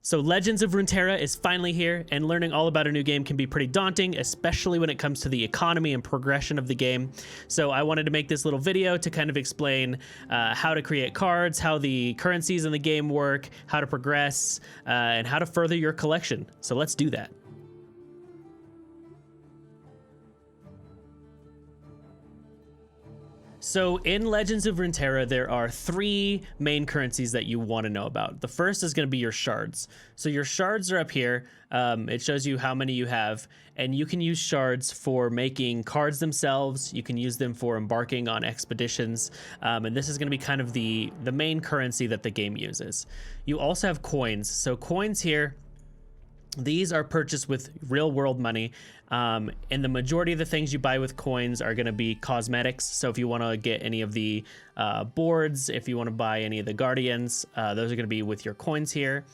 So Legends of Runeterra is finally here, and learning all about a new game can be pretty daunting, especially when it comes to the economy and progression of the game. So I wanted to make this little video to kind of explain how to create cards, how the currencies in the game work, how to progress, and how to further your collection. So let's do that. So in Legends of Runeterra, there are three main currencies that you want to know about. The first is going to be your shards. So your shards are up here. It shows you how many you have, and you can use shards for making cards themselves. You can use them for embarking on expeditions, and this is going to be kind of the main currency that the game uses. You also have coins. So coins here, these are purchased with real world money, and the majority of the things you buy with coins are going to be cosmetics. So if you want to get any of the boards, if you want to buy any of the guardians, those are going to be with your coins here.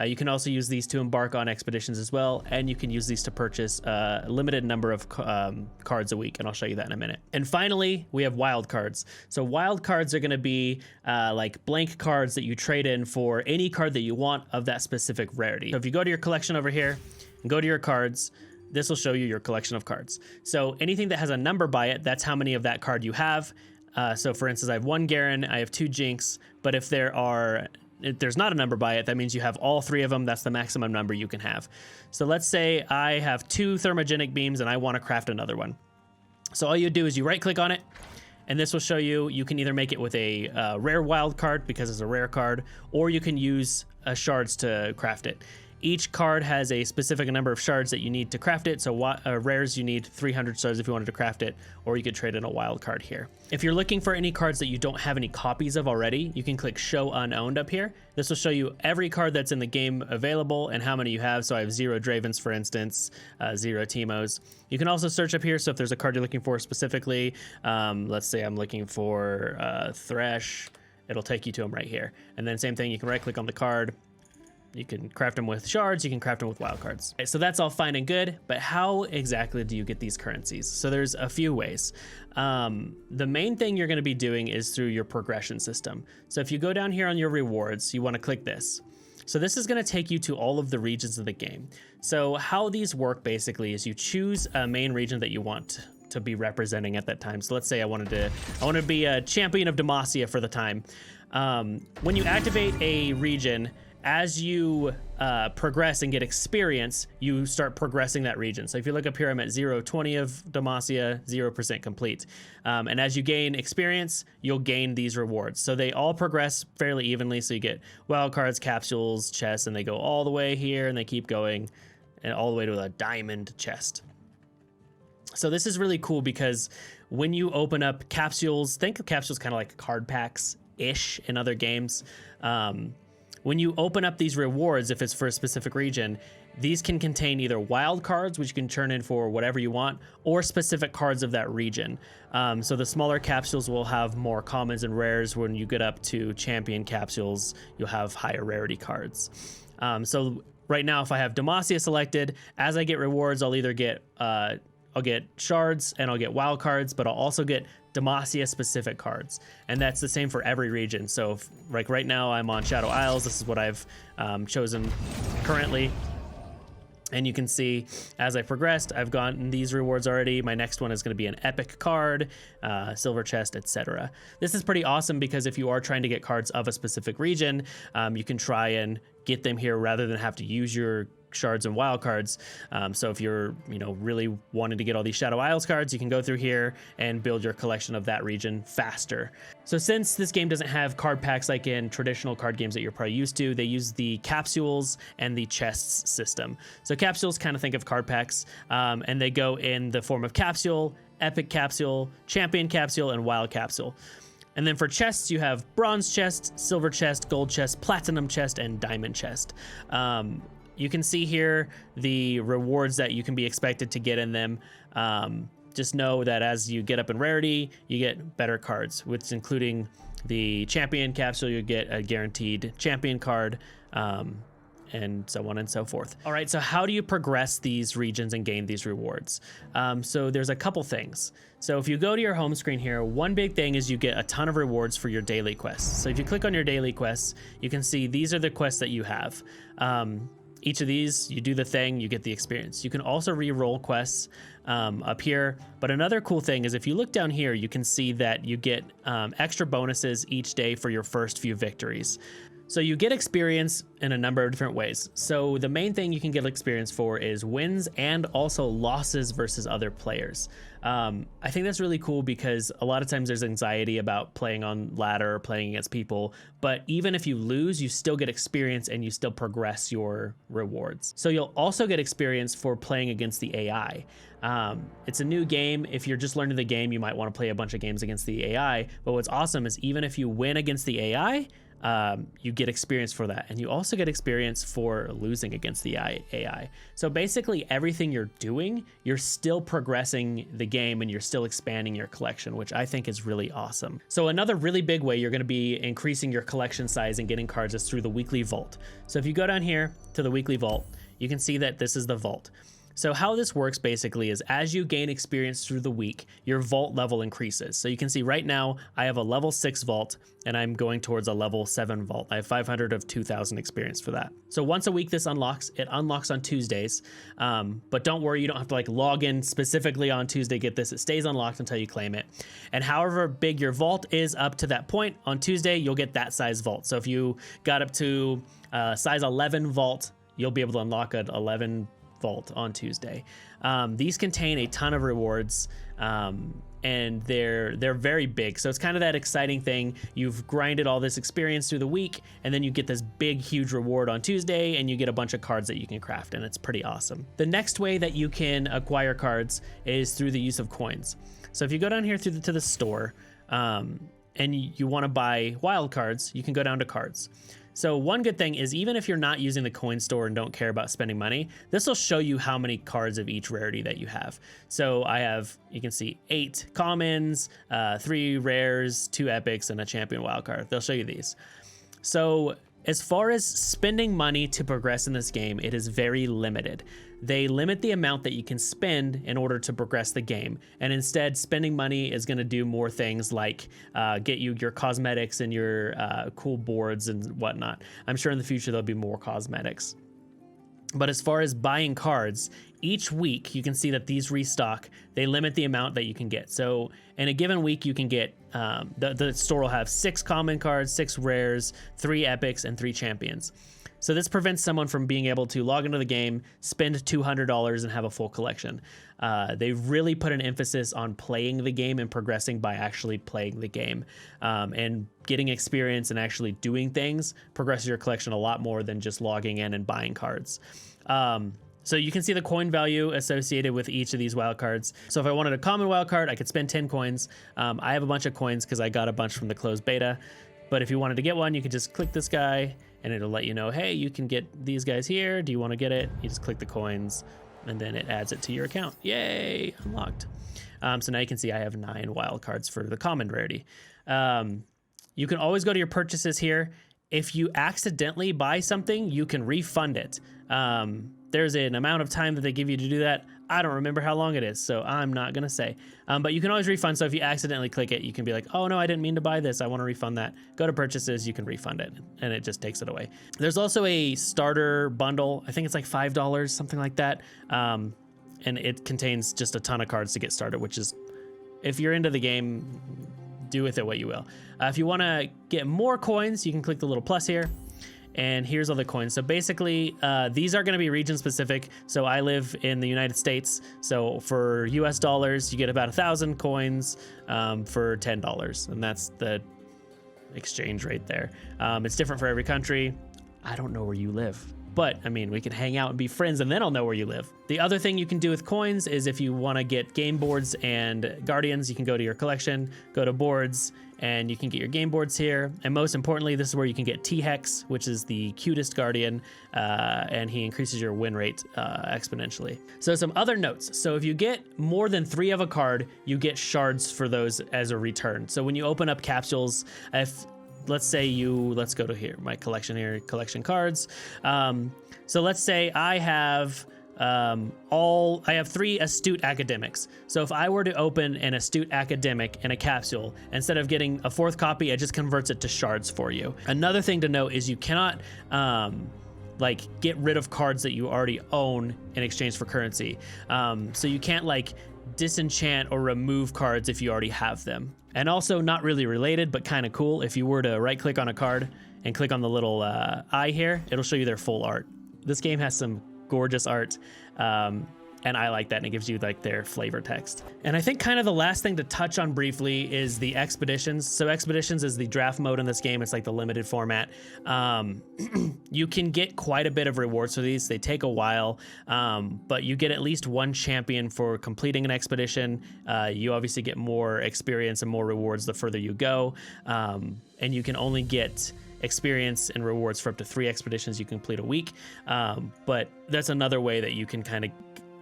You can also use these to embark on expeditions as well, and you can use these to purchase a limited number of cards a week, and I'll show you that in a minute. And finally, we have wildcards. So wildcards are going to be like blank cards that you trade in for any card that you want of that specific rarity. So if you go to your collection over here and go to your cards, this will show you your collection of cards. So anything that has a number by it, that's how many of that card you have. So for instance, I have 1 Garen, I have 2 Jinx, but if there's not a number by it, that means you have all 3 of them. That's the maximum number you can have. So let's say I have 2 thermogenic beams and I want to craft another one. So all you do is you right click on it, and this will show you can either make it with a rare wild card because it's a rare card, or you can use shards to craft it. Each card has a specific number of shards that you need to craft it. So rares, you need 300 shards if you wanted to craft it, or you could trade in a wild card here. If you're looking for any cards that you don't have any copies of already, you can click Show Unowned up here. This will show you every card that's in the game available and how many you have. So I have 0 Dravens, for instance, 0 Teemos. You can also search up here. So if there's a card you're looking for specifically, let's say I'm looking for Thresh, it'll take you to them right here. And then same thing, you can right click on the card. You can craft them with shards, you can craft them with wildcards. Okay, so that's all fine and good, but how exactly do you get these currencies? So there's a few ways. The main thing you're gonna be doing is through your progression system. So if you go down here on your rewards, you wanna click this. So this is gonna take you to all of the regions of the game. So how these work basically is you choose a main region that you want to be representing at that time. So let's say I want to be a champion of Demacia for the time. When you activate a region, as you progress and get experience, you start progressing that region. So if you look up here, I'm at 0.20 of Demacia, 0% complete. And as you gain experience, you'll gain these rewards. So they all progress fairly evenly. So you get wildcards, capsules, chests, and they go all the way here, and they keep going and all the way to a diamond chest. So this is really cool because when you open up capsules, think of capsules kind of like card packs-ish in other games. When you open up these rewards, if it's for a specific region, these can contain either wild cards, which you can turn in for whatever you want, or specific cards of that region. So the smaller capsules will have more commons and rares. When you get up to champion capsules, you'll have higher rarity cards. So right now, if I have Demacia selected, as I get rewards, I'll either get I'll get shards and I'll get wild cards, but I'll also get Demacia specific cards. And that's the same for every region. So like right now I'm on Shadow Isles. This is what I've chosen currently. And you can see as I progressed, I've gotten these rewards already. My next one is going to be an epic card, silver chest, etc. This is pretty awesome because if you are trying to get cards of a specific region, you can try and get them here rather than have to use your shards and wild cards. So if you're really wanting to get all these Shadow Isles cards, you can go through here and build your collection of that region faster. So since this game doesn't have card packs like in traditional card games that you're probably used to, they use the capsules and the chests system. So capsules, kind of think of card packs, and they go in the form of capsule, epic capsule, champion capsule, and wild capsule. And then for chests, you have bronze chest, silver chest, gold chest, platinum chest, and diamond chest. You can see here the rewards that you can be expected to get in them. Just know that as you get up in rarity, you get better cards, which including the champion capsule, you get a guaranteed champion card. and so on and so forth. All right, so how do you progress these regions and gain these rewards? So there's a couple things. So if you go to your home screen here, one big thing is you get a ton of rewards for your daily quests. So if you click on your daily quests, you can see these are the quests that you have. Each of these, you do the thing, you get the experience. You can also re-roll quests up here. But another cool thing is if you look down here, you can see that you get extra bonuses each day for your first few victories. So you get experience in a number of different ways. So the main thing you can get experience for is wins and also losses versus other players. I think that's really cool because a lot of times there's anxiety about playing on ladder or playing against people, but even if you lose, you still get experience and you still progress your rewards. So you'll also get experience for playing against the AI. It's a new game. If you're just learning the game, you might want to play a bunch of games against the AI, but what's awesome is even if you win against the AI, you get experience for that, and you also get experience for losing against the AI. So basically everything you're doing, you're still progressing the game and you're still expanding your collection, which I think is really awesome. So another really big way you're going to be increasing your collection size and getting cards is through the weekly vault. So if you go down here to the weekly vault, you can see that this is the vault. So how this works basically is as you gain experience through the week, your vault level increases. So you can see right now I have a level 6 vault and I'm going towards a level 7 vault. I have 500 of 2,000 experience for that. So once a week this unlocks. It unlocks on Tuesdays, but don't worry, you don't have to like log in specifically on Tuesday to get this. It stays unlocked until you claim it. And however big your vault is up to that point, on Tuesday you'll get that size vault. So if you got up to size 11 vault, you'll be able to unlock an 11 vault on Tuesday. These contain a ton of rewards, and they're very big. So it's kind of that exciting thing. You've grinded all this experience through the week, and then you get this big, huge reward on Tuesday, and you get a bunch of cards that you can craft, and it's pretty awesome. The next way that you can acquire cards is through the use of coins. So if you go down here to the store, and you want to buy Wildcards, you can go down to cards. So one good thing is even if you're not using the coin store and don't care about spending money, this will show you how many cards of each rarity that you have. So I have, you can see 8 commons, 3 rares, 2 epics, and a champion wildcard. They'll show you these. So as far as spending money to progress in this game, it is very limited. They limit the amount that you can spend in order to progress the game. And instead, spending money is going to do more things like get you your cosmetics and your cool boards and whatnot. I'm sure in the future there'll be more cosmetics. But as far as buying cards, each week you can see that these restock. They limit the amount that you can get. So in a given week, you can get, the store will have 6 common cards, 6 rares, 3 epics, and 3 champions. So this prevents someone from being able to log into the game, spend $200 and have a full collection. They really put an emphasis on playing the game and progressing by actually playing the game. And getting experience and actually doing things progresses your collection a lot more than just logging in and buying cards. So you can see the coin value associated with each of these wildcards. So if I wanted a common wildcard, I could spend 10 coins. I have a bunch of coins because I got a bunch from the closed beta. But if you wanted to get one, you could just click this guy and it'll let you know, hey, you can get these guys here. Do you want to get it? You just click the coins and then it adds it to your account. Yay, unlocked. So now you can see I have 9 wildcards for the common rarity. You can always go to your purchases here. If you accidentally buy something, you can refund it. There's an amount of time that they give you to do that. I don't remember how long it is, so I'm not gonna say. But you can always refund, so if you accidentally click it, you can be like, oh no, I didn't mean to buy this, I wanna refund that. Go to purchases, you can refund it, and it just takes it away. There's also a starter bundle, I think it's like $5, something like that. And it contains just a ton of cards to get started, which is, if you're into the game, do with it what you will. If you wanna get more coins, you can click the little plus here. And here's all the coins. So basically, these are going to be region specific. So I live in the United States. So for US dollars, you get about 1,000 coins for $10. And that's the exchange rate there. It's different for every country. I don't know where you live. But, I mean, we can hang out and be friends and then I'll know where you live. The other thing you can do with coins is if you want to get game boards and guardians, you can go to your collection, go to boards, and you can get your game boards here. And most importantly, this is where you can get T-Hex, which is the cutest guardian, and he increases your win rate exponentially. So some other notes. So if you get more than 3 of a card, you get shards for those as a return. So when you open up capsules, let's say let's go to here, my collection here, collection cards. So let's say I have I have 3 astute academics. So if I were to open an astute academic in a capsule, instead of getting a 4th copy, it just converts it to shards for you. Another thing to note is you cannot like get rid of cards that you already own in exchange for currency. So you can't like disenchant or remove cards if you already have them. And also, not really related, but kind of cool, if you were to right click on a card and click on the little eye here, it'll show you their full art. This game has some gorgeous art, and I like that, and it gives you like their flavor text. And I think kind of the last thing to touch on briefly is the expeditions. So expeditions is the draft mode in this game. It's like the limited format. You can get quite a bit of rewards for these. They take a while, but you get at least 1 champion for completing an expedition. You obviously get more experience and more rewards the further you go, and you can only get experience and rewards for up to 3 expeditions you complete a week, but that's another way that you can kind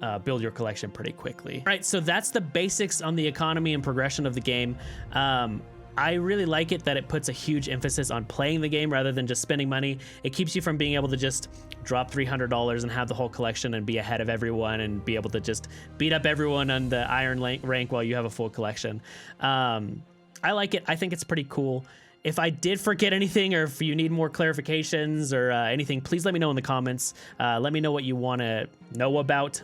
of build your collection pretty quickly. All right, so that's the basics on the economy and progression of the game. I really like it that it puts a huge emphasis on playing the game rather than just spending money. It keeps you from being able to just drop $300 and have the whole collection and be ahead of everyone and be able to just beat up everyone on the iron rank while you have a full collection. I like it. I think it's pretty cool. If I did forget anything, or if you need more clarifications or anything, please let me know in the comments. Let me know what you want to know about.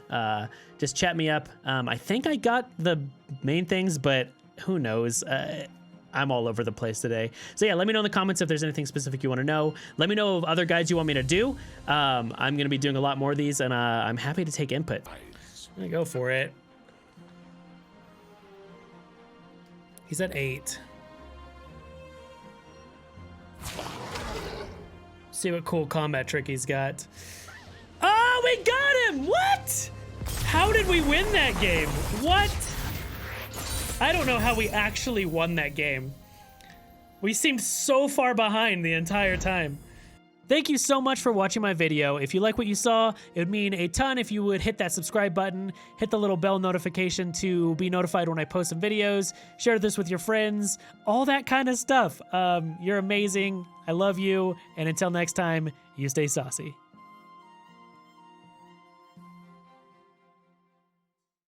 Just chat me up. I think I got the main things, but who knows? I'm all over the place today. So yeah, let me know in the comments if there's anything specific you want to know. Let me know of other guides you want me to do. I'm going to be doing a lot more of these, and I'm happy to take input. I'm going to go for it. He's at 8. See what cool combat trick he's got. Oh, we got him! What? How did we win that game? What? I don't know how we actually won that game. We seemed so far behind the entire time. Thank you so much for watching my video. If you like what you saw, it would mean a ton if you would hit that subscribe button, hit the little bell notification to be notified when I post some videos, share this with your friends, all that kind of stuff. You're amazing. I love you. And until next time, you stay saucy.